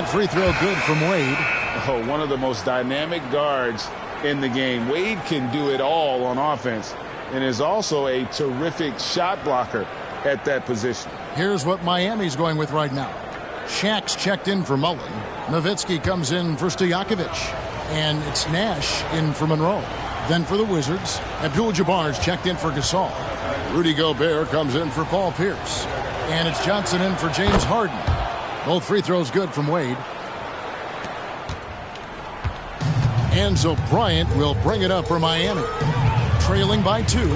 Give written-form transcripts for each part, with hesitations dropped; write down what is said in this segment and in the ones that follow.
That free throw good from Wade. Oh, one of the most dynamic guards in the game. Wade can do it all on offense and is also a terrific shot blocker at that position. Here's what Miami's going with right now. Shaq's checked in for Mullen. Nowitzki comes in for Stojakovic. And it's Nash in for Monroe. Then for the Wizards, Abdul-Jabbar's checked in for Gasol. Rudy Gobert comes in for Paul Pierce. And it's Johnson in for James Harden. Both free throws good from Wade. And so Bryant will bring it up for Miami. Trailing by 2. And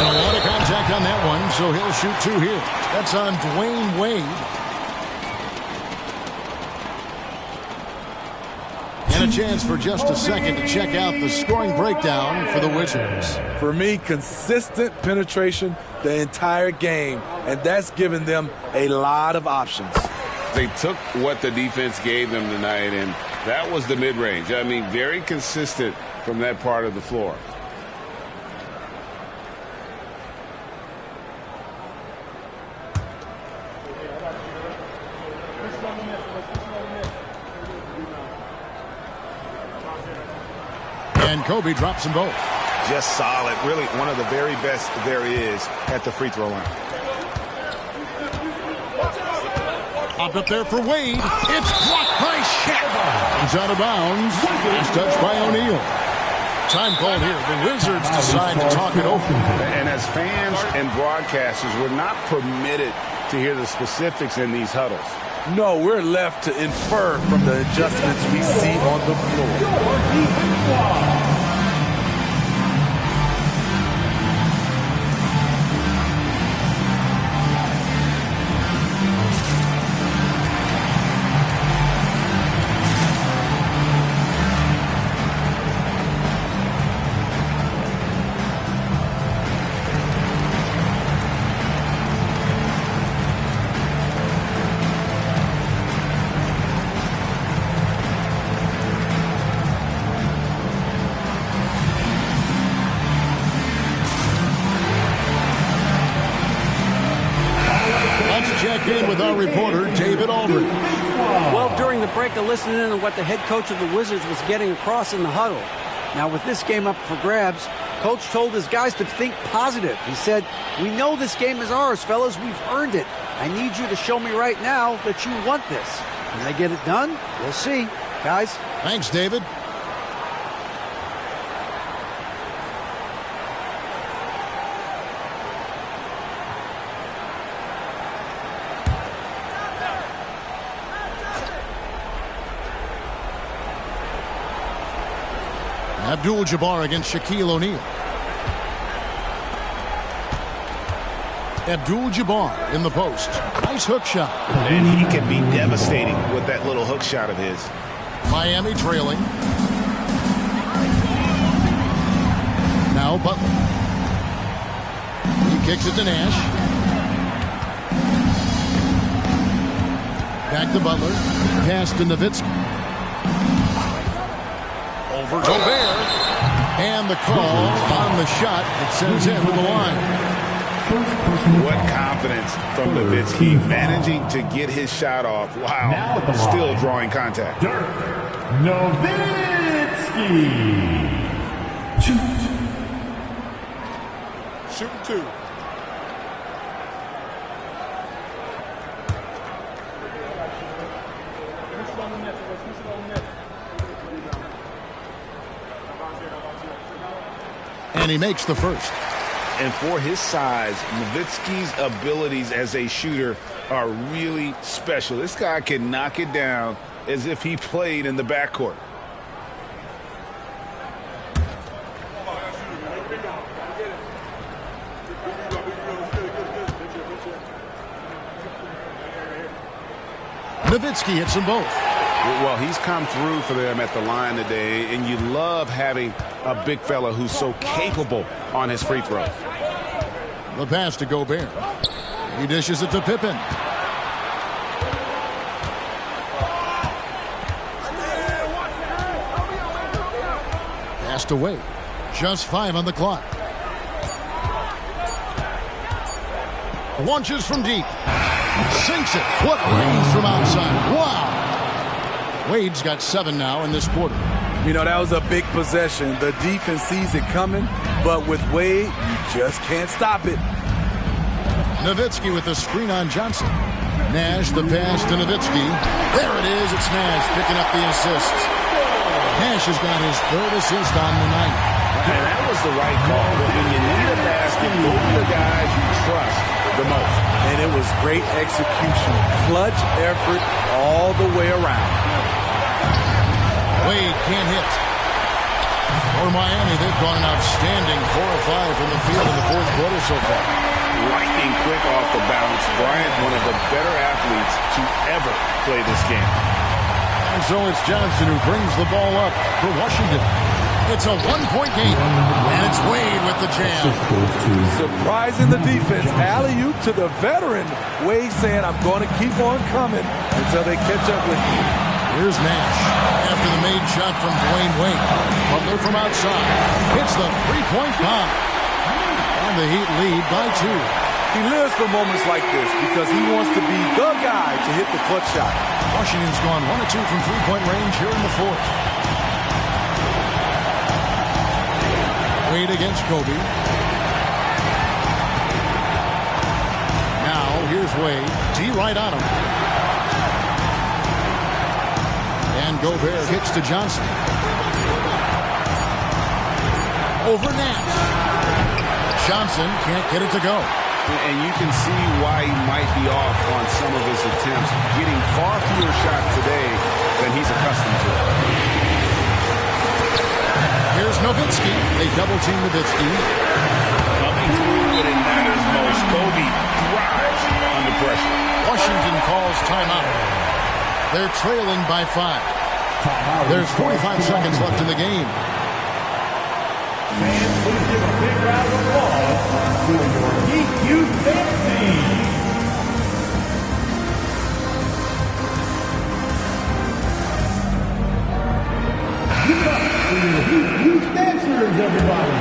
a lot of contact on that one, so he'll shoot 2 here. That's on Dwayne Wade. And a chance for just a second to check out the scoring breakdown for the Wizards. For me, consistent penetration the entire game, and that's given them a lot of options. They took what the defense gave them tonight, and that was the mid-range. I mean, very consistent from that part of the floor. And Kobe drops them both. Just solid. Really one of the very best there is at the free throw line. Up there for Wade. It's blocked by Shaq. He's out of bounds. He's touched by O'Neal. Time called here. The Wizards decide to talk it over. And as fans and broadcasters, we're not permitted to hear the specifics in these huddles. No, we're left to infer from the adjustments we see on the floor. With our reporter, David Aldridge. Well, during the break, I listened in on what the head coach of the Wizards was getting across in the huddle. Now, with this game up for grabs, coach told his guys to think positive. He said, "We know this game is ours, fellas. We've earned it. I need you to show me right now that you want this. Can they get it done? We'll see. Guys." Thanks, David. Abdul-Jabbar against Shaquille O'Neal. Abdul-Jabbar in the post. Nice hook shot. And he can be devastating with that little hook shot of his. Miami trailing. Now Butler. He kicks it to Nash. Back to Butler. Pass to Nowitzki. Over Gobert. And the call on the shot that sends him to the line. What confidence from Nowitzki, managing to get his shot off while still drawing contact. Dirk Nowitzki. Shoot 2. And he makes the first. And for his size, Nowitzki's abilities as a shooter are really special. This guy can knock it down as if he played in the backcourt. Nowitzki hits them both. Well, he's come through for them at the line today, and you love having a big fella who's so capable on his free throws. The pass to Gobert. He dishes it to Pippen. Passed away. Just 5 on the clock. Launches from deep. Sinks it. What range from outside. Wow. Wade's got 7 now in this quarter. You know, that was a big possession. The defense sees it coming, but with Wade, you just can't stop it. Nowitzki with the screen on Johnson. Nash the pass to Nowitzki. There it is. It's Nash picking up the assist. Nash has got his 3rd assist on the night. And that was the right call. But when you need a basket, go to the guys you trust the most. And it was great execution. Clutch effort all the way around. Wade can't hit. For Miami, they've gone an outstanding 4 of 5 from the field in the 4th quarter so far. Lightning quick off the bounce. Bryant, one of the better athletes to ever play this game. And so it's Johnson who brings the ball up for Washington. It's a 1-point game, and it's Wade with the jam. Surprising the defense. Alley-oop to the veteran. Wade saying, I'm going to keep on coming until they catch up with me. Here's Nash after the made shot from Dwayne Wade. Butler from outside hits the 3-point bomb. And the Heat lead by 2. He lives for moments like this because he wants to be the guy to hit the clutch shot. Washington's gone 1 of 2 from 3-point range here in the 4th. Wade against Kobe. Now here's Wade. D right on him. And Gobert hits to Johnson. Over Nash. Johnson can't get it to go. And you can see why he might be off on some of his attempts, getting far fewer shots today than he's accustomed to. Here's Nowitzki. They double-team Nowitzki. Coming through when it matters most. Kobe thrives under pressure. Washington calls timeout. They're trailing by 5. There's 45 seconds left in the game. Fans, please give a big round of applause for your Heat Youth Dance Team. Give it up for your Heat Youth Dancers, everybody.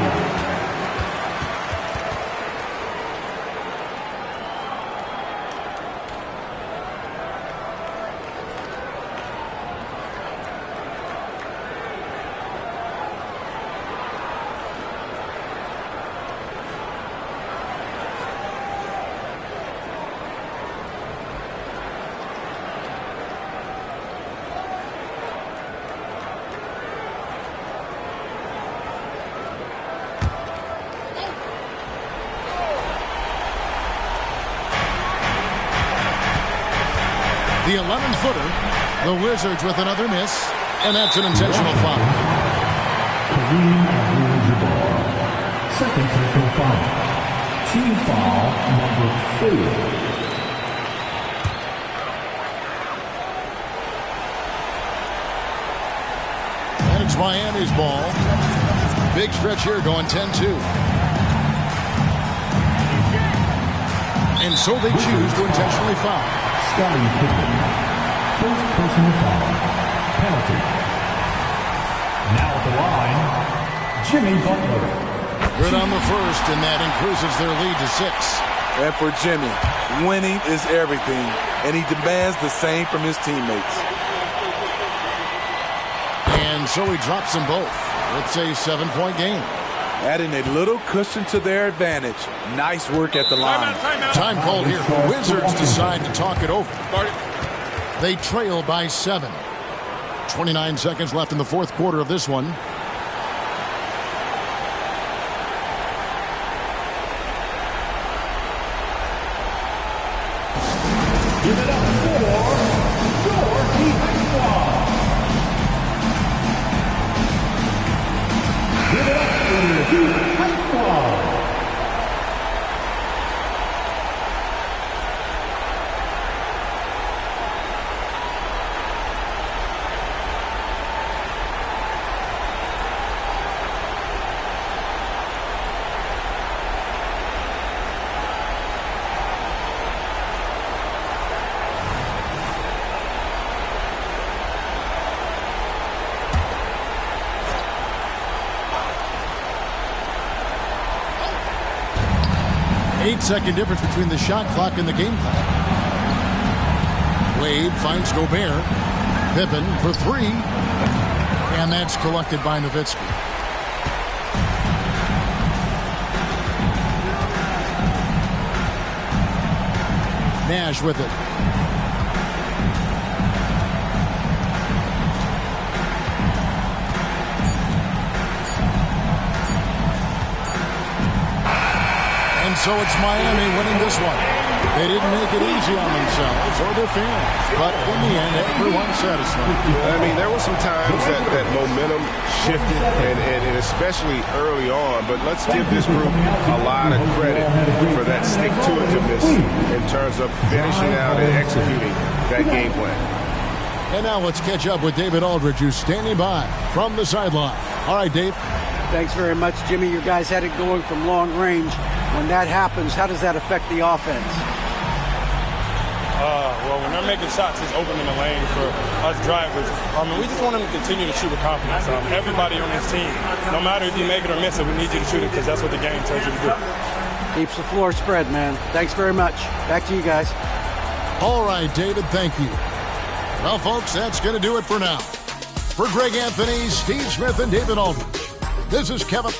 The 11-footer, the Wizards with another miss, and that's an intentional foul. Kareem Abdul-Jabbar, second personal foul. Team foul number 4. And it's Miami's ball. Big stretch here going 10-2. And so they choose to intentionally foul. Scottie Pippen, first personal foul, penalty. Now at the line, Jimmy Butler. Good on the first, and that increases their lead to 6. And for Jimmy, winning is everything, and he demands the same from his teammates. And so he drops them both. It's a 7-point game. Adding a little cushion to their advantage. Nice work at the line. Time called here. Wizards decide to talk it over. They trail by 7. 29 seconds left in the 4th quarter of this one. Give it up for your Heat Squad. Give it up for your Heat Squad. Eight-second difference between the shot clock and the game clock. Wade finds Gobert. Pippen for three. And that's collected by Nowitzki. Nash with it. And so it's Miami winning this one. They didn't make it easy on themselves or their fans, but in the end, everyone's satisfied. I mean, there were some times that momentum shifted, and especially early on, but let's give this group a lot of credit for that stick-to-itiveness in terms of finishing out and executing that game plan. And now let's catch up with David Aldridge, who's standing by from the sideline. All right, Dave. Thanks very much, Jimmy. You guys had it going from long range. When that happens, how does that affect the offense? Well, when they're making shots, it's opening the lane for us drivers. We just want them to continue to shoot with confidence. Everybody on this team, no matter if you make it or miss it, we need you to shoot it because that's what the game tells you to do. Keeps the floor spread, man. Thanks very much. Back to you guys. All right, David, thank you. Well, folks, that's going to do it for now. For Greg Anthony, Steve Smith, and David Aldridge, this is Kevin.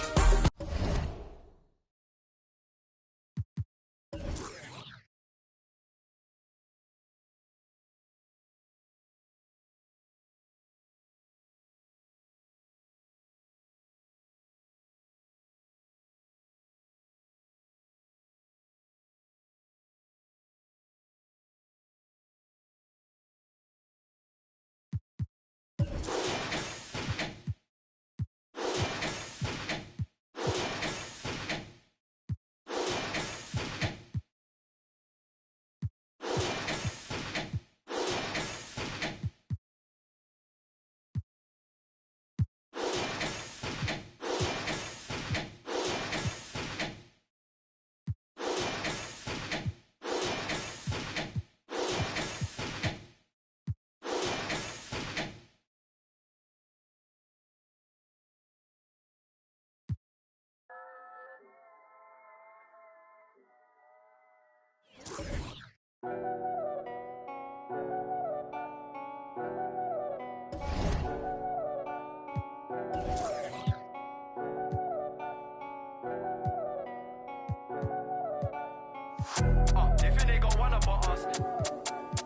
They think they got one up on us.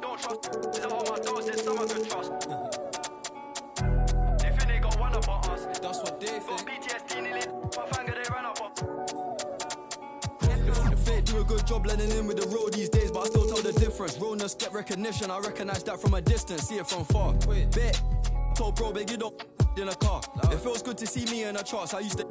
Don't trust. Is that all my doors? There's some I can trust. They think they got one up on us. That's what they think. Got PTSD nearly. My finger they ran up on. The fake do a good job blending in with the road these days, but I still tell the difference. Realness get recognition. I recognize that from a distance, see it from far. Bet. Told bro, big you don't in a car. It feels good to see me in the charts. I used to.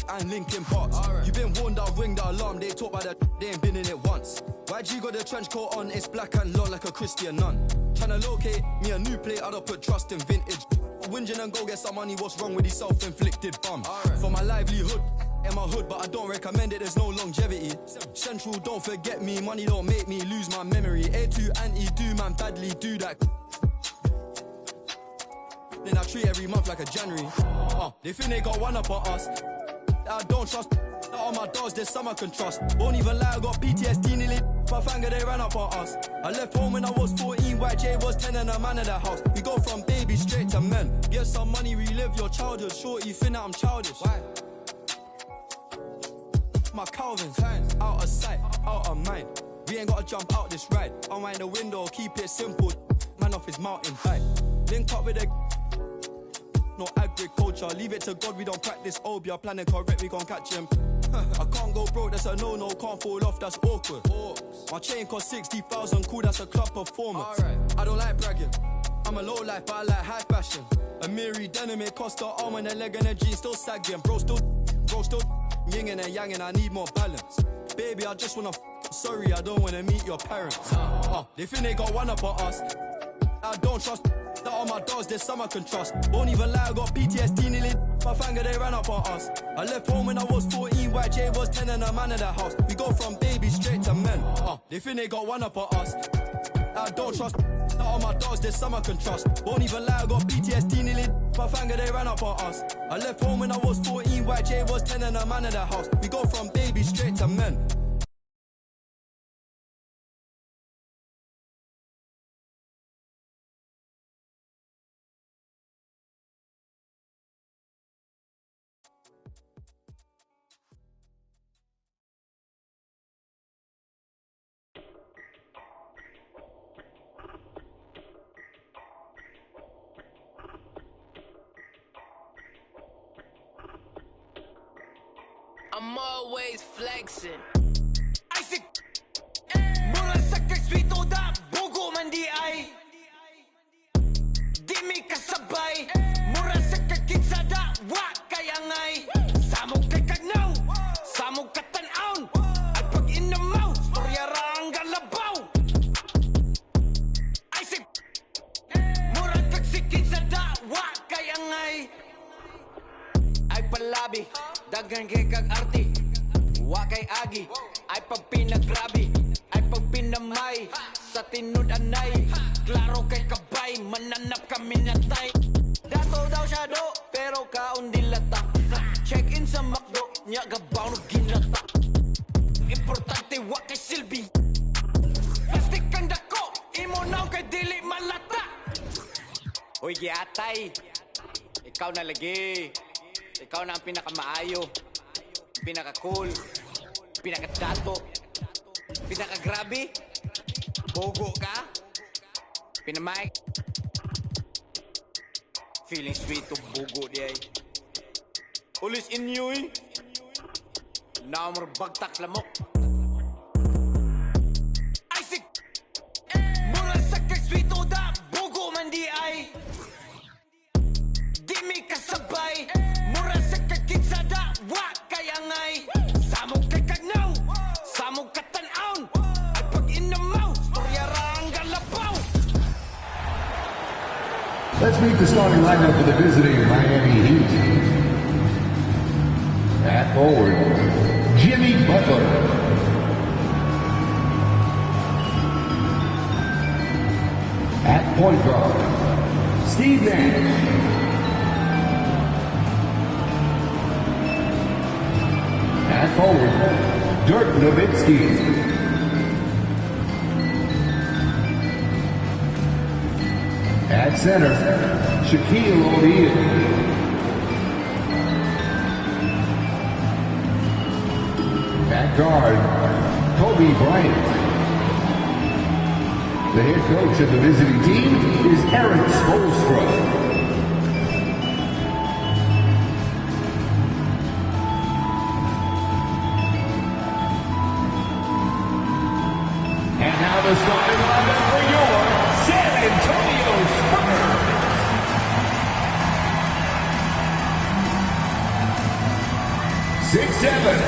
And Linkin Parks. You been warned, I'll ring the alarm. They talk about that, they ain't been in it once. YG got the trench coat on, it's black and long like a Christian nun. Tryna locate me a new plate, I don't put trust in vintage. Whinging and go get some money, what's wrong with these self-inflicted bums? For my livelihood, in my hood, but I don't recommend it, there's no longevity. Central, don't forget me, money don't make me lose my memory. A2 anti, do man badly, do that. Then I treat every month like a January. They think they got one up on us. I don't trust. All my dogs, there's some I can trust. Won't even lie, I got PTSD nearly. My finger, they ran up on us. I left home when I was 14, YJ was 10 and a man in the house. We go from baby straight to men. Get some money, relive your childhood. Shorty, think that I'm childish. Why? My Calvin's out of sight, out of mind. We ain't gotta jump out this ride. Unwind the window, keep it simple. Man off his mountain high. Link up with a no agriculture, leave it to God, we don't practice obia. Planning correct, we gon' catch him. I can't go broke, that's a no-no, can't fall off, that's awkward. My chain cost 60,000, cool, that's a club performance. I don't like bragging, I'm a low life, but I like high fashion. A Miri denim, it cost the arm and a leg and a jean, still sagging. Bro still yin and yang, I need more balance. Baby, I just wanna sorry, I don't wanna meet your parents. They think they got one up on us. I don't trust that all my dogs, there's some I can trust. Won't even lie, I got PTSD nearly. My finger, they ran up on us. I left home when I was 14, YJ was 10 and a man in the house. We go from baby straight to men. They think they got one up on us. I don't trust that all my dogs, there's some I can trust. Won't even lie, I got PTSD nearly. My finger, they ran up on us. I left home when I was 14, YJ was 10 and a man in the house. We go from baby straight to men. I'm always flexing. Isaac, mula sa kagswito da, bugo man di ay. Di mi kasabay, mura sa kagkitsa da, wa kayangay. Samog kay kagnaw, samog katanaon. At pag inamaw, storya rang galabaw. Isaac, mura kagsikin sa da, wa kayangay. Ay palabi, dagan kay kag arti. Wa kay agi, ay pag pinagrabi, ay pag pinamay. Sa tinud anay, klaro kay kabay, mananap kami natay. Dato daw siya do, pero kaon dilata. Check in sa McDo, nya gabaw no ginata. Importante wa kay silbi. Plastic kang dako, imo naw kay dili malata. Hoy giatay, ikaw na lagi. Ikaw na ang pinakamaayo, pinaka-cool, pinaka-dato, pinaka-grabe, bogo ka, pinamay. Feeling sweet to bogo di ay. Ulis inyoy, naamor bagtak lamok. Isaac, mula sa kay-sweet o da, bogo man di ay. Di mi kasabay, mura sa kagkitsa da, wa kayangay. Samog kay kagnaw, samog katanaon. At pag inamaw, storya rang galabaw. Let's meet the starting lineup for the visiting Miami Heat. At forward, Jimmy Butler. At point guard, Steve Nash. At forward, Dirk Nowitzki. At center, Shaquille O'Neal. At guard, Kobe Bryant. The head coach of the visiting team is Eric Spoelstra. The starting lineup for your San Antonio Spurs. Six-seven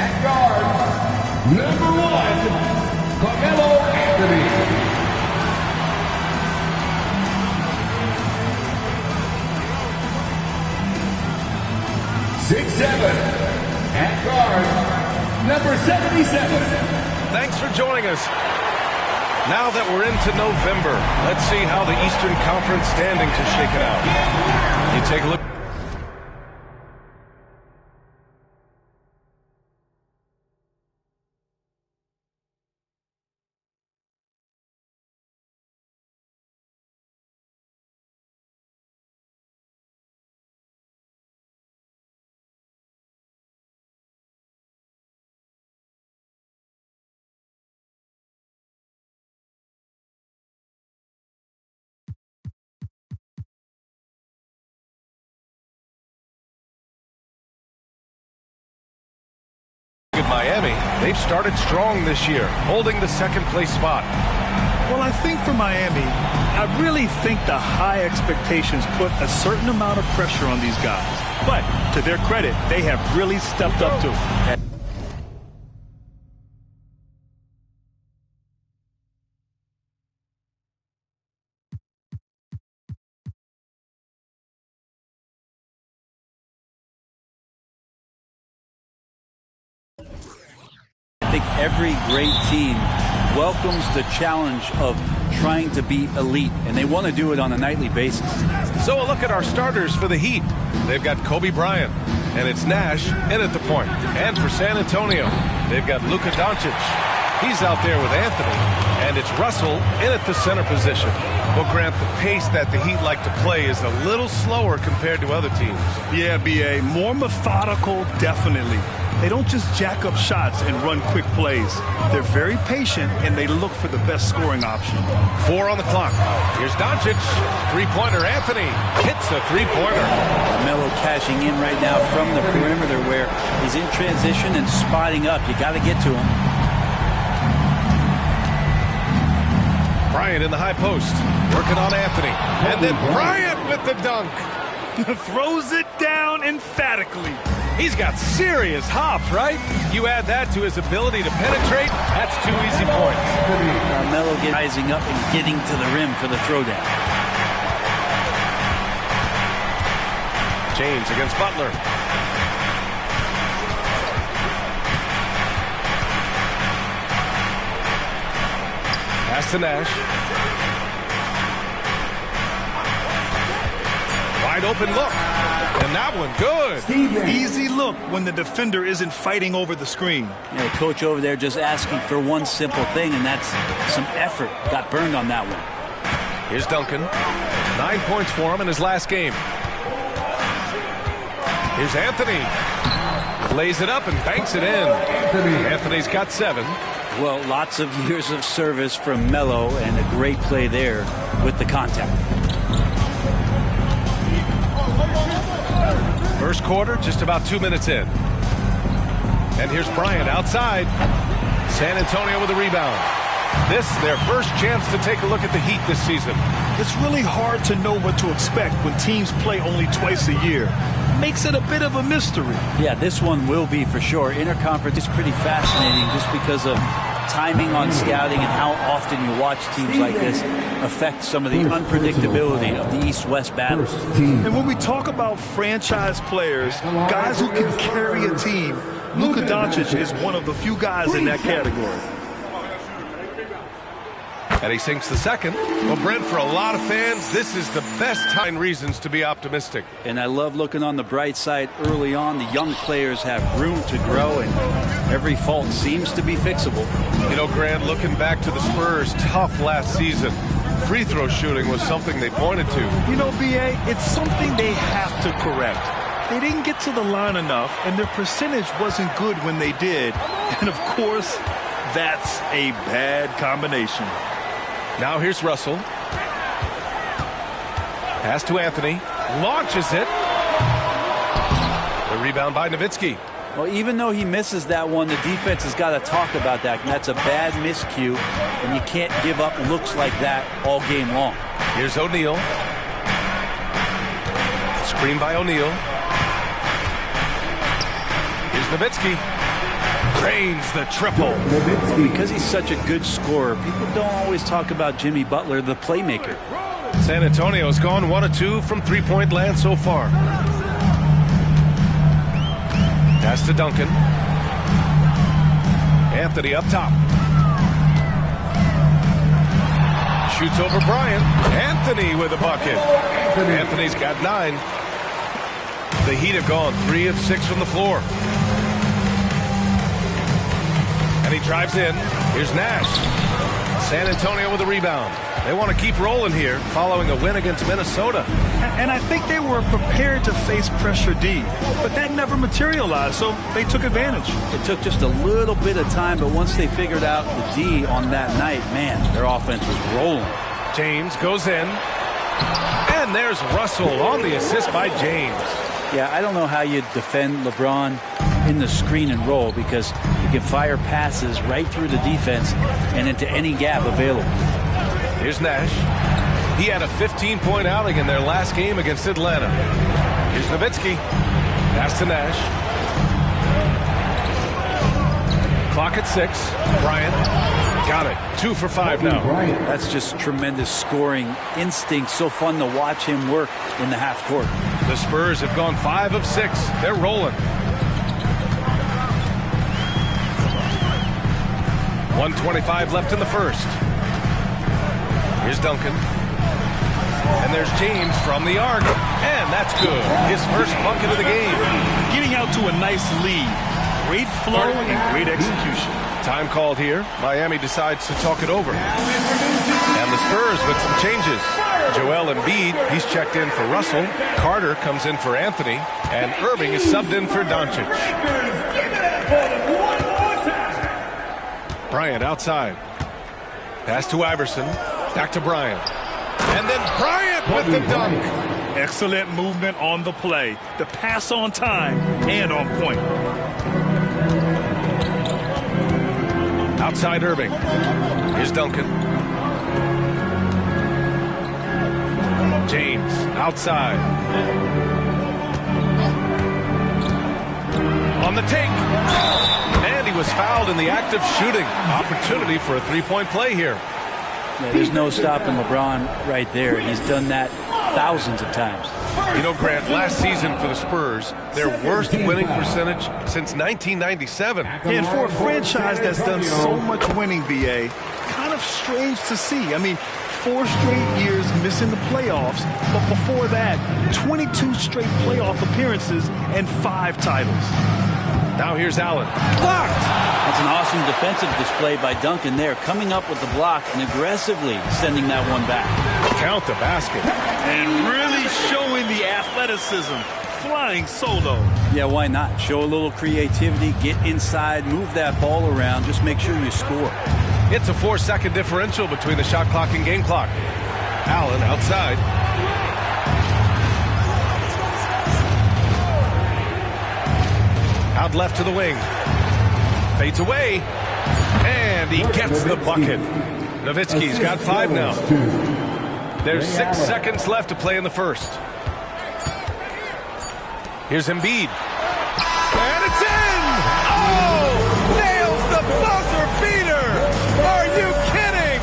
at guard, number 1, Carmelo Anthony. 6'7" at guard, number 77. Thanks for joining us. Now that we're into November, let's see how the Eastern Conference standings are shaken out. You take a look. Miami, they've started strong this year, holding the second-place spot. Well, I think for Miami, I really think the high expectations put a certain amount of pressure on these guys. But to their credit, they have really stepped up to it. I think every great team welcomes the challenge of trying to be elite, and they want to do it on a nightly basis. So a look at our starters for the Heat. They've got Kobe Bryant, and it's Nash in at the point. And for San Antonio, they've got Luka Doncic. He's out there with Anthony, and it's Russell in at the center position. Well, Grant, the pace that the Heat like to play is a little slower compared to other teams. Yeah, B.A., more methodical, definitely. they don't just jack up shots and run quick plays. They're very patient, and they look for the best scoring option. 4 on the clock. Here's Doncic. Three-pointer. Anthony hits the three-pointer. Melo cashing in right now from the perimeter where he's in transition and spotting up. You got to get to him. Bryant in the high post. Working on Anthony. And then Bryant with the dunk. Throws it down emphatically. He's got serious hops, right? You add that to his ability to penetrate, that's 2 easy points. Melo rising up and getting to the rim for the throwdown. James against Butler. Pass to Nash. Wide open look. And that one good. Easy look when the defender isn't fighting over the screen. The coach over there just asking for one simple thing, and that's some effort. Got burned on that one. Here's Duncan. 9 points for him in his last game. Here's Anthony. Lays it up and banks it in. Anthony's got 7. Well, lots of years of service from Melo and a great play there with the contact. First quarter, just about 2 minutes in. And here's Bryant outside. San Antonio with a rebound. This, their first chance to take a look at the Heat this season. It's really hard to know what to expect when teams play only twice a year. Makes it a bit of a mystery. Yeah, this one will be for sure. Interconference is pretty fascinating just because of timing on scouting and how often you watch teams like this affect some of the unpredictability of the East-West battle. And when we talk about franchise players, guys who can carry a team, Luka Doncic is one of the few guys in that category. And he sinks the second. Well, Brent, for a lot of fans, this is the best time reasons to be optimistic. And I love looking on the bright side early on. The young players have room to grow, and every fault seems to be fixable. You know, Grant, looking back to the Spurs' tough last season, free throw shooting was something they pointed to. You know, B.A., it's something they have to correct. They didn't get to the line enough, and their percentage wasn't good when they did. And, of course, that's a bad combination. Now here's Russell. Pass to Anthony. Launches it. The rebound by Nowitzki. Well, even though he misses that one, the defense has got to talk about that. And that's a bad miscue, and you can't give up looks like that all game long. Here's O'Neal. Screen by O'Neal. Here's Nowitzki. Drains the triple. Because he's such a good scorer, people don't always talk about Jimmy Butler, the playmaker. San Antonio's gone 1 of 2 from three-point land so far. Pass to Duncan. Anthony up top. Shoots over Bryant. Anthony with a bucket. Anthony's got 9. The Heat have gone 3 of 6 from the floor. And he drives in. Here's Nash. San Antonio with a rebound. They want to keep rolling here following a win against Minnesota. And I think they were prepared to face pressure D, but that never materialized, so they took advantage. It took just a little bit of time, but once they figured out the D on that night, man, their offense was rolling. James goes in. And there's Russell on the assist by James. Yeah, I don't know how you defend LeBron in the screen and roll because you can fire passes right through the defense and into any gap available. Here's Nash. He had a 15-point outing in their last game against Atlanta. Here's Nowitzki. Pass to Nash. Clock at 6. Bryant got it. 2 for 5 now. That's just tremendous scoring instinct. So fun to watch him work in the half court. The Spurs have gone 5 of 6. They're rolling. 1:25 left in the first. Here's Duncan. And there's James from the arc. And that's good. His first bucket of the game. Getting out to a nice lead. Great flow and great execution. Time called here. Miami decides to talk it over. And the Spurs with some changes. Joel Embiid, he's checked in for Russell. Carter comes in for Anthony. And Irving is subbed in for Doncic. Bryant outside. Pass to Iverson. Back to Bryant. And then Bryant with the dunk. Excellent movement on the play. The pass on time and on point. Outside Irving. Here's Duncan. James outside. On the take. And he was fouled in the act of shooting. Opportunity for a three-point play here. Yeah, there's no stopping LeBron right there. He's done that thousands of times. You know, Grant, last season for the Spurs, their worst winning percentage since 1997. And for a franchise that's done so much winning, BA, kind of strange to see. I mean, 4 straight years missing the playoffs, but before that, 22 straight playoff appearances and 5 titles. Now here's Allen. Blocked! That's an awesome defensive display by Duncan there, coming up with the block and aggressively sending that one back. Count the basket. And really showing the athleticism, flying solo. Yeah, why not? Show a little creativity, get inside, move that ball around, just make sure you score. It's a 4-second differential between the shot clock and game clock. Allen outside. Out left to the wing. Fades away. And he gets the bucket. Nowitzki's got 5 now. There's 6 seconds left to play in the first. Here's Embiid. And it's in! Oh! Nails the buzzer beater! Are you kidding?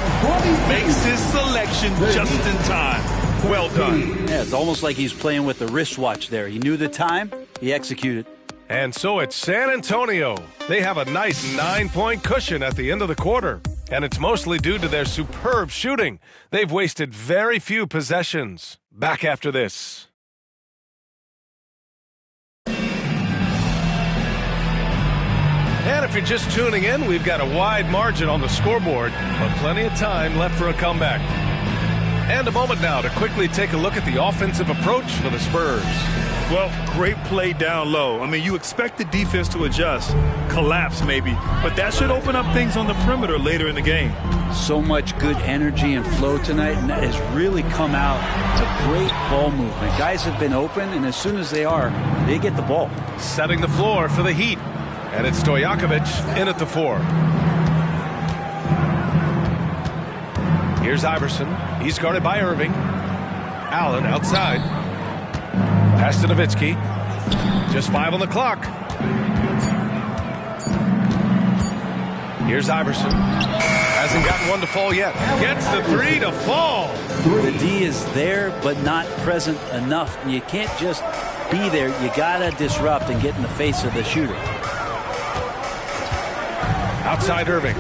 Makes his selection just in time. Well done. Yeah, it's almost like he's playing with the wristwatch there. He knew the time, he executed. And so it's San Antonio. They have a nice 9-point cushion at the end of the quarter. And it's mostly due to their superb shooting. They've wasted very few possessions. Back after this. And if you're just tuning in, we've got a wide margin on the scoreboard, but plenty of time left for a comeback. And a moment now to quickly take a look at the offensive approach for the Spurs. Well, great play down low. I mean, you expect the defense to adjust, collapse maybe, but that should open up things on the perimeter later in the game. So much good energy and flow tonight, and that has really come out of great ball movement. Guys have been open, and as soon as they are, they get the ball. Setting the floor for the Heat, and it's Stojakovic in at the 4. Here's Iverson. He's guarded by Irving. Allen outside. Pass to Nowitzki. Just 5 on the clock. Here's Iverson. Hasn't gotten one to fall yet. Gets the 3 to fall. The D is there, but not present enough. And you can't just be there. You got to disrupt and get in the face of the shooter. Outside Irving.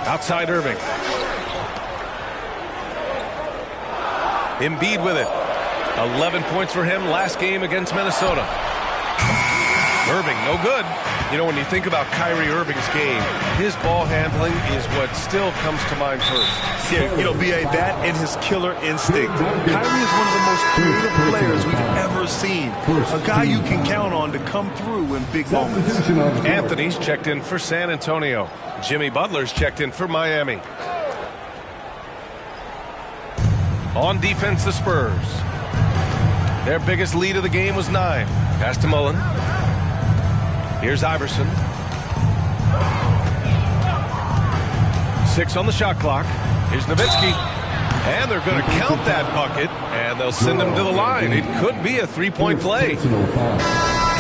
Outside Irving. Embiid with it. 11 points for him last game against Minnesota. Irving, no good. You know, when you think about Kyrie Irving's game, his ball handling is what still comes to mind first. Yeah, you know, B.A., that and his killer instinct. Kyrie is one of the most creative players we've ever seen. A guy you can count on to come through in big moments. Anthony's checked in for San Antonio. Jimmy Butler's checked in for Miami. On defense, the Spurs. Their biggest lead of the game was 9. Pass to Mullen. Here's Iverson. 6 on the shot clock. Here's Nowitzki. And they're going to count that bucket, and they'll send him to the line. It could be a 3-point play.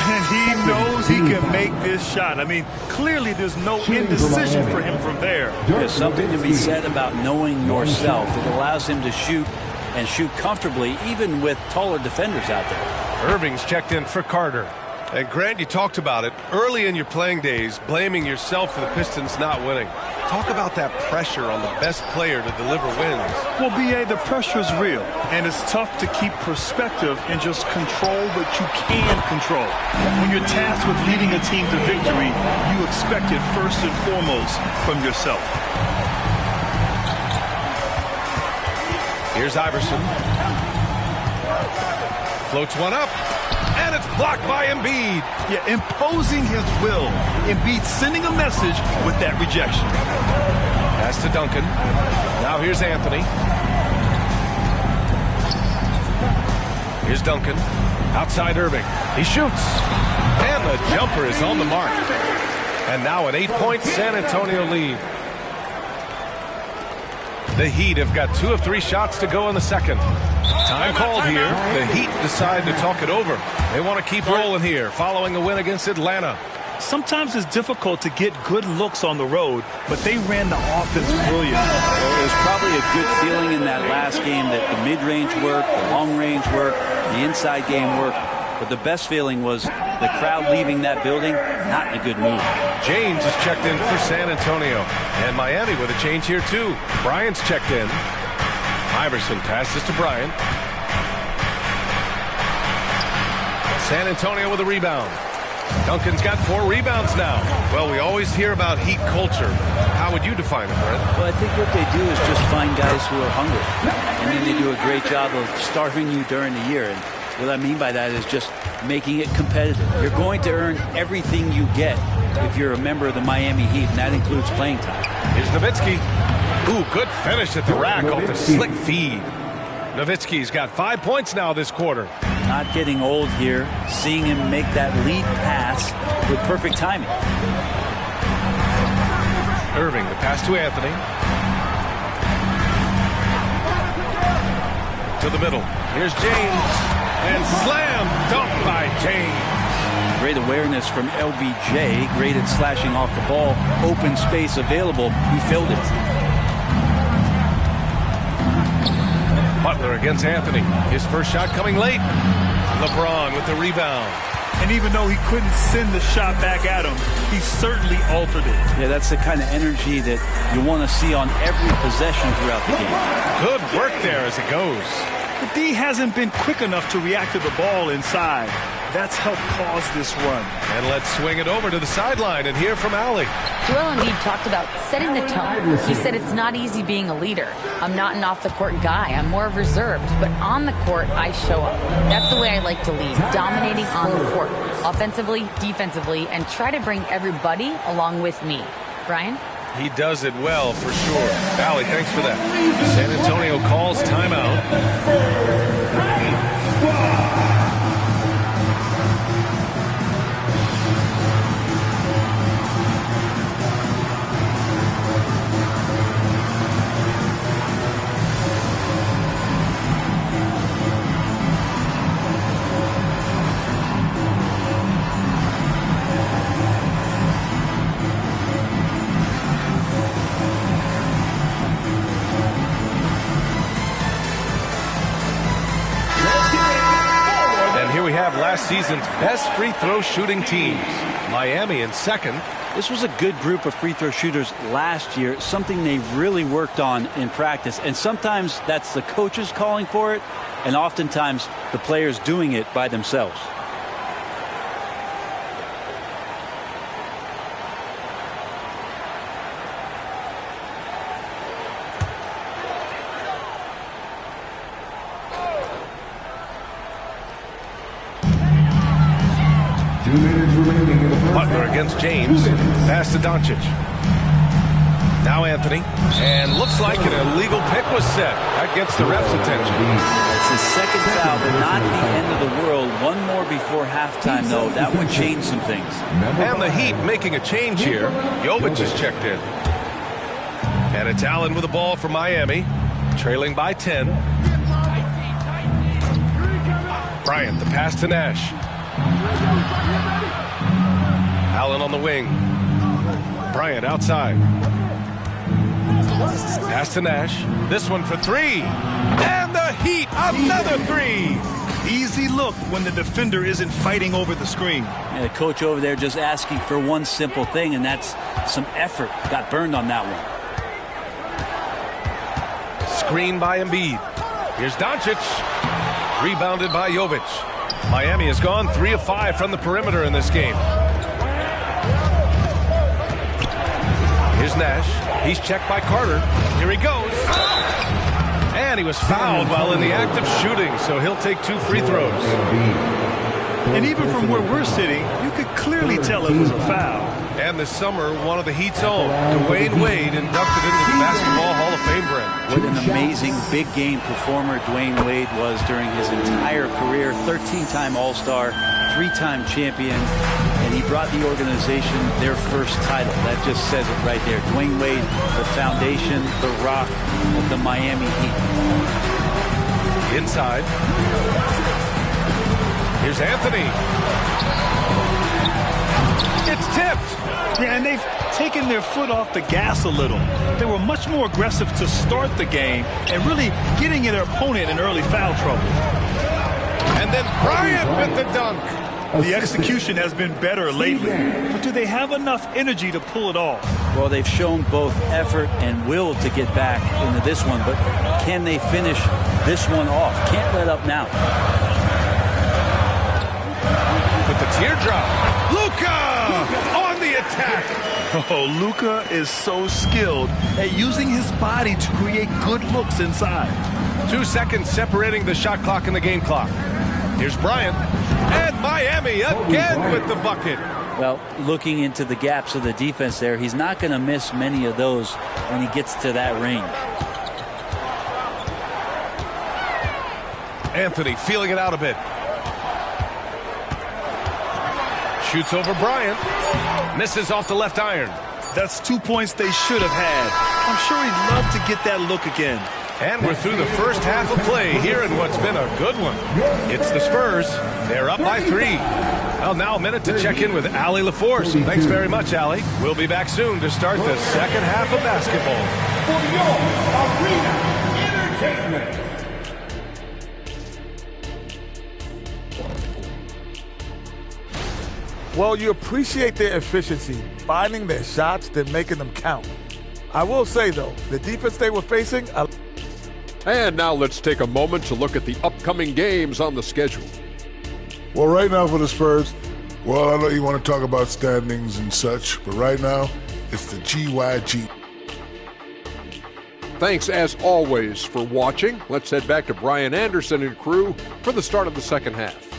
And he knows he can make this shot. I mean, clearly there's no indecision for him from there. There's something to be said about knowing yourself. It allows him to shoot and shoot comfortably, even with taller defenders out there. Irving's checked in for Carter. And Grant, you talked about it early in your playing days, blaming yourself for the Pistons not winning. Talk about that pressure on the best player to deliver wins. Well, B.A., the pressure is real, and it's tough to keep perspective and just control what you can control. When you're tasked with leading a team to victory, you expect it first and foremost from yourself. Here's Iverson. Floats one up, and it's blocked by Embiid. Yeah, imposing his will. Embiid sending a message with that rejection. Pass to Duncan. Now here's Anthony. Here's Duncan. Outside Irving. He shoots. And the jumper is on the mark. And now an 8-point San Antonio lead. The Heat have got 2 of 3 shots to go in the second. Time called here. The Heat decide to talk it over. They want to keep rolling here following a win against Atlanta. Sometimes it's difficult to get good looks on the road, but they ran the offense brilliantly. Well, there's probably a good feeling in that last game that the mid-range worked, the long-range worked, the inside game worked. But the best feeling was the crowd leaving that building, not in a good mood. James is checked in for San Antonio. And Miami with a change here, too. Bryant's checked in. Iverson passes to Bryant. San Antonio with a rebound. Duncan's got 4 rebounds now. Well, we always hear about Heat culture. How would you define it, Brent? Well, I think what they do is just find guys who are hungry. And then they do a great job of starving you during the year. And what I mean by that is just making it competitive. You're going to earn everything you get if you're a member of the Miami Heat, and that includes playing time. Here's Nowitzki. Ooh, good finish at the rack off the slick feed. Nowitzki's got 5 points now this quarter. Not getting old here, seeing him make that lead pass with perfect timing. Irving, the pass to Anthony. To the middle. Here's James. And slam dunk by James. Great awareness from LBJ. Great at slashing off the ball. Open space available. He filled it. Butler against Anthony. His first shot coming late. LeBron with the rebound. And even though he couldn't send the shot back at him, he certainly altered it. Yeah, that's the kind of energy that you want to see on every possession throughout the game. Good work there as it goes. The D hasn't been quick enough to react to the ball inside. That's helped cause this run. And let's swing it over to the sideline and hear from Allie. Joel Embiid talked about setting the tone. He said it's not easy being a leader. I'm not an off-the-court guy. I'm more reserved. But on the court, I show up. That's the way I like to lead, dominating on the court, offensively, defensively, and try to bring everybody along with me. Brian? He does it well, for sure. Allie, thanks for that. San Antonio calls timeout. Last season's best free throw shooting teams. Miami in second. This was a good group of free throw shooters last year, something they really worked on in practice. And sometimes that's the coaches calling for it, and oftentimes the players doing it by themselves. Butler against James. Pass to Doncic. Now Anthony. And looks like an illegal pick was set. That gets the ref's attention. It's his second foul, but not the end of the world. One more before halftime, though. That would change some things. And the Heat making a change here. Jovic is checked in. And it's Allen with the ball for Miami. Trailing by 10. Bryant, the pass to Nash. Allen on the wing. Bryant outside. Pass to Nash. This one for 3. And the Heat, another 3. Easy look when the defender isn't fighting over the screen. Yeah, the coach over there just asking for one simple thing, and that's some effort. Got burned on that one. Screen by Embiid. Here's Doncic. Rebounded by Jovic. Miami has gone 3 of 5 from the perimeter in this game. Here's Nash. He's checked by Carter. Here he goes. And he was fouled while in the act of shooting, so he'll take 2 free throws. And even from where we're sitting, you could clearly tell it was a foul. And this summer, one of the Heat's own, Dwayne Wade, inducted into the Basketball Hall of Fame, Brent. What an amazing big game performer Dwayne Wade was during his entire career. 13-time All-Star, 3-time champion, and he brought the organization their first title. That just says it right there. Dwayne Wade, the foundation, the rock of the Miami Heat. Inside. Here's Anthony. It's tipped. Yeah, and they've taken their foot off the gas a little. They were much more aggressive to start the game and really getting their opponent in early foul trouble. And then Bryant with the dunk. The execution has been better lately, but do they have enough energy to pull it off? Well, they've shown both effort and will to get back into this one, but can they finish this one off? Can't let up now. With the teardrop. Luka on the attack. Oh, Luka is so skilled at using his body to create good looks inside. 2 seconds separating the shot clock and the game clock. Here's Bryant. And Miami again with the bucket. Well, looking into the gaps of the defense there, he's not going to miss many of those when he gets to that range. Anthony feeling it out a bit. Shoots over Bryant. Misses off the left iron. That's 2 points they should have had. I'm sure he'd love to get that look again. And we're through the first half of play here in what's been a good one. It's the Spurs. They're up by 3. Well, now a minute to check in with Allie LaForce. Thanks very much, Allie. We'll be back soon to start the second half of basketball. For your arena entertainment. Well, you appreciate their efficiency, finding their shots, then making them count. I will say, though, the defense they were facing... And now let's take a moment to look at the upcoming games on the schedule. Well, right now for the Spurs, well, I know you want to talk about standings and such, but right now, it's the GYG. Thanks, as always, for watching. Let's head back to Brian Anderson and crew for the start of the second half.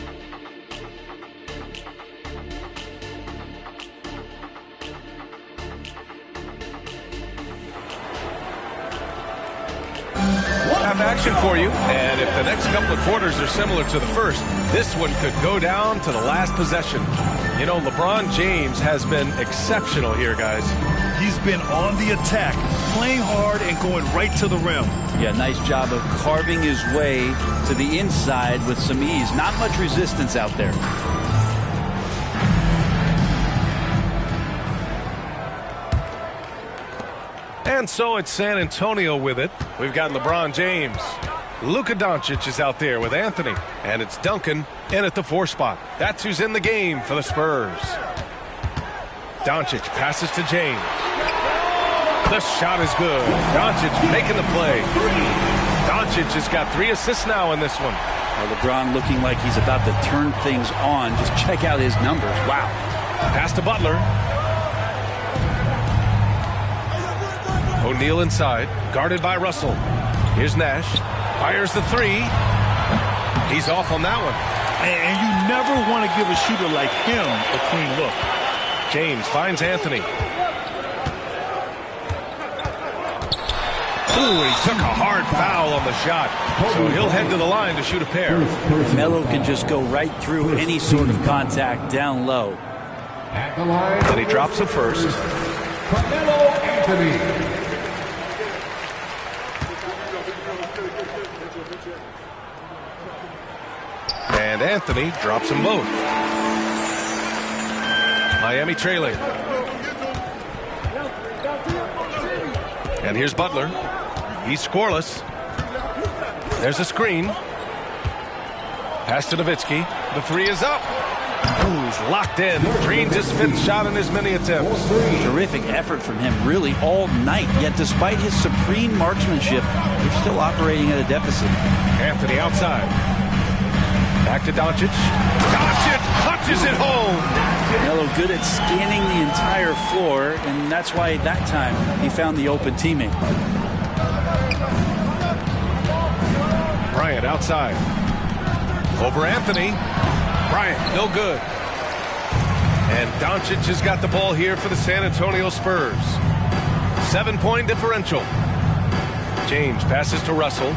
Action for you, and if the next couple of quarters are similar to the first, this one could go down to the last possession. You know, LeBron James has been exceptional here, guys. He's been on the attack, playing hard and going right to the rim. Yeah, nice job of carving his way to the inside with some ease. Not much resistance out there. And so it's San Antonio with it. We've got LeBron James. Luka Doncic is out there with Anthony. And it's Duncan in at the 4 spot. That's who's in the game for the Spurs. Doncic passes to James. The shot is good. Doncic making the play. Doncic has got 3 assists now in this one. LeBron looking like he's about to turn things on. Just check out his numbers. Wow. Pass to Butler. O'Neal inside, guarded by Russell. Here's Nash. Fires the 3. He's off on that one. And you never want to give a shooter like him a clean look. James finds Anthony. Ooh, he took a hard foul on the shot. So he'll head to the line to shoot a pair. Melo can just go right through any sort of contact down low. And he drops it first. Carmelo Anthony. And Anthony drops them both. Miami trailing. And here's Butler. He's scoreless. There's a screen. Pass to Nowitzki. The three is up. Ooh, he's locked in. Green's his 5th shot in his many attempts. Terrific effort from him really all night. Yet despite his supreme marksmanship, they're still operating at a deficit. Anthony outside. Back to Doncic. Doncic punches it home. Melo good at scanning the entire floor, and that's why that time he found the open teammate. Bryant outside. Over Anthony. Bryant, no good. And Doncic has got the ball here for the San Antonio Spurs. 7-point differential. James passes to Russell.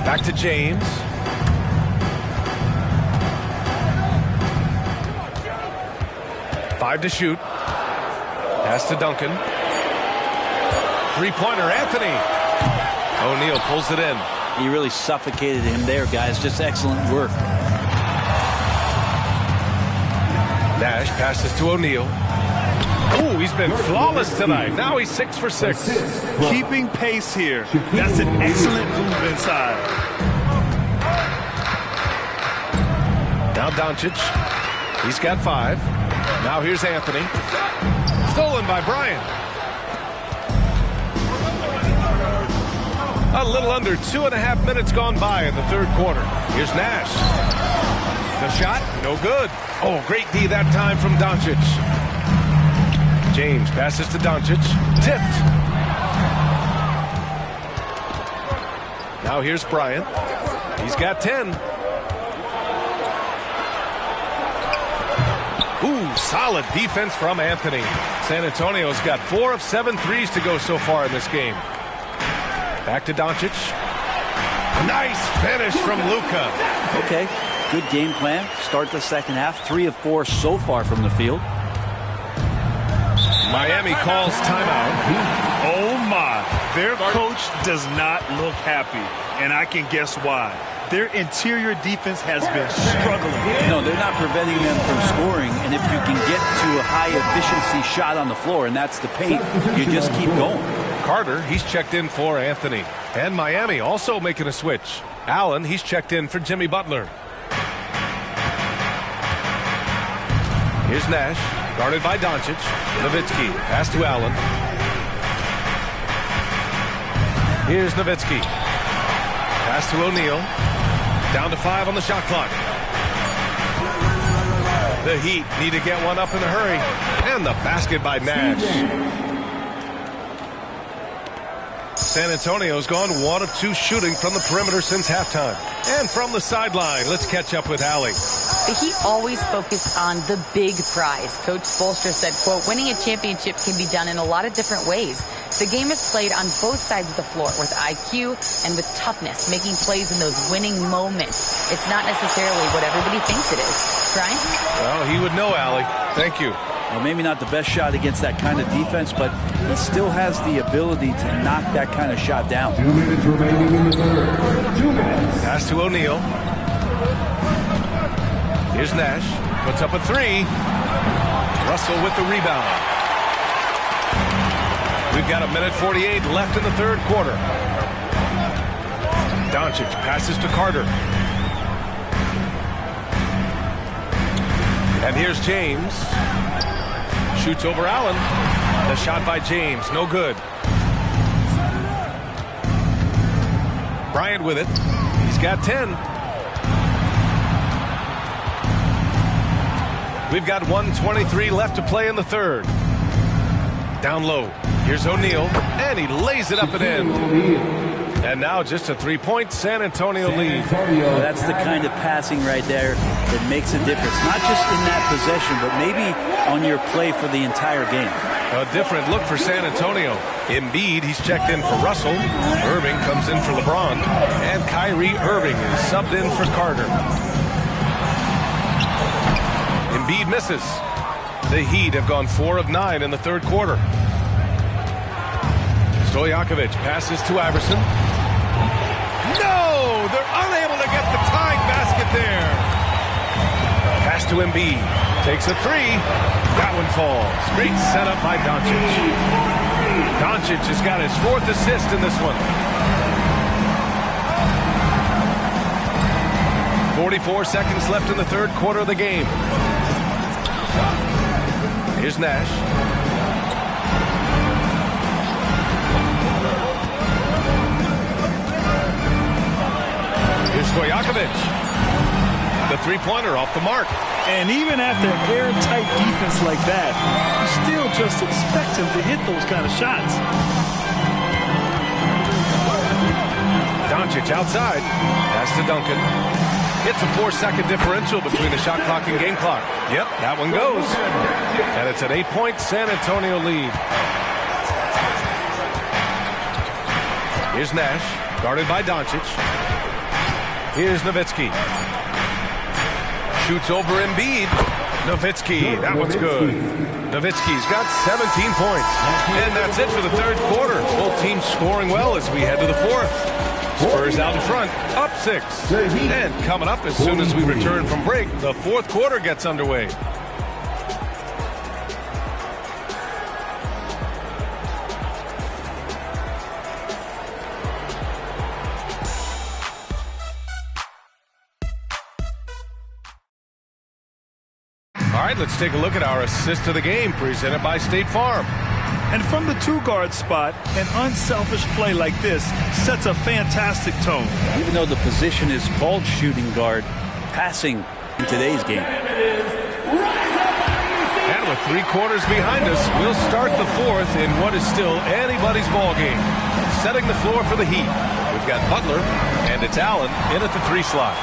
Back to James. Five to shoot. Pass to Duncan. Three-pointer, Anthony. O'Neal pulls it in. He really suffocated him there, guys. Just excellent work. Nash passes to O'Neal. Ooh, he's been flawless tonight. Now he's 6 for 6. Keeping pace here. That's an excellent move inside. Now Doncic. He's got 5. Now here's Anthony. Stolen by Bryant. A little under 2.5 minutes gone by in the third quarter. Here's Nash. The shot, no good. Oh, great D that time from Doncic. James passes to Doncic. Tipped. Now here's Bryant. He's got 10. Ooh, solid defense from Anthony. San Antonio's got 4 of 7 threes to go so far in this game. Back to Doncic. Nice finish from Luka. Okay, good game plan. Start the second half. 3 of 4 so far from the field. Miami calls timeout. Oh my, their coach does not look happy, and I can guess why. Their interior defense has been struggling. No, they're not preventing them from scoring, and if you can get to a high-efficiency shot on the floor, and that's the paint, you just keep going. Carter, he's checked in for Anthony. And Miami also making a switch. Allen, he's checked in for Jimmy Butler. Here's Nash, guarded by Doncic. Nowitzki, pass to Allen. Here's Nowitzki. Pass to O'Neal. Down to 5 on the shot clock. The Heat need to get one up in a hurry. And the basket by Nash. San Antonio's gone 1 of 2 shooting from the perimeter since halftime. And from the sideline, let's catch up with Allie. The Heat always focus on the big prize. Coach Spoelstra said, quote, winning a championship can be done in a lot of different ways. The game is played on both sides of the floor with IQ and with toughness, making plays in those winning moments. It's not necessarily what everybody thinks it is. Brian? Well, he would know, Allie. Thank you. Well, maybe not the best shot against that kind of defense, but he still has the ability to knock that kind of shot down. 2 minutes remaining in the third. 2 minutes. Pass to O'Neal. Here's Nash. Puts up a 3. Russell with the rebound. We've got 1:48 left in the third quarter. Doncic passes to Carter. And here's James. Shoots over Allen. The shot by James, no good. Bryant with it. He's got 10. We've got 1:23 left to play in the third. Down low. Here's O'Neal, and he lays it up and in. And now just a 3-point San Antonio lead. Well, that's the kind of passing right there that makes a difference. Not just in that possession, but maybe on your play for the entire game. A different look for San Antonio. Embiid, he's checked in for Russell. Irving comes in for LeBron. And Kyrie Irving is subbed in for Carter. Embiid misses. The Heat have gone 4 of 9 in the third quarter. Stojakovic passes to Iverson. No! They're unable to get the tying basket there. Pass to Embiid. Takes a 3. That one falls. Great setup by Doncic. Doncic has got his 4th assist in this one. 44 seconds left in the third quarter of the game. Here's Nash. Here's Stojakovic. The three-pointer off the mark. And even after airtight defense like that, you still just expect him to hit those kind of shots. Doncic outside. Pass to Duncan. It's a 4-second differential between the shot clock and game clock. Yep, that one goes. And it's an 8-point San Antonio lead. Here's Nash, guarded by Doncic. Here's Nowitzki. Shoots over Embiid. Nowitzki, that one's good. Nowitzki's got 17 points. And that's it for the third quarter. Both teams scoring well as we head to the fourth. Spurs out in front, up 6. And coming up as soon as we return from break, the fourth quarter gets underway. All right, let's take a look at our assist of the game presented by State Farm. And from the two-guard spot, an unselfish play like this sets a fantastic tone. Even though the position is called shooting guard, passing in today's game. And with 3 quarters behind us, we'll start the fourth in what is still anybody's ball game. Setting the floor for the Heat. We've got Butler, and it's Allen in at the 3 slot.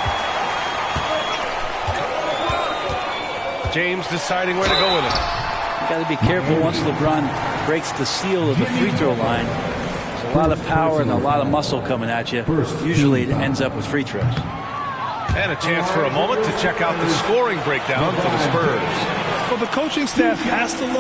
James deciding where to go with it. You got to be careful once LeBron breaks the seal of the free throw line. There's a lot of power and a lot of muscle coming at you. Usually it ends up with free throws. And a chance for a moment to check out the scoring breakdown for the Spurs. Well, the coaching staff has to love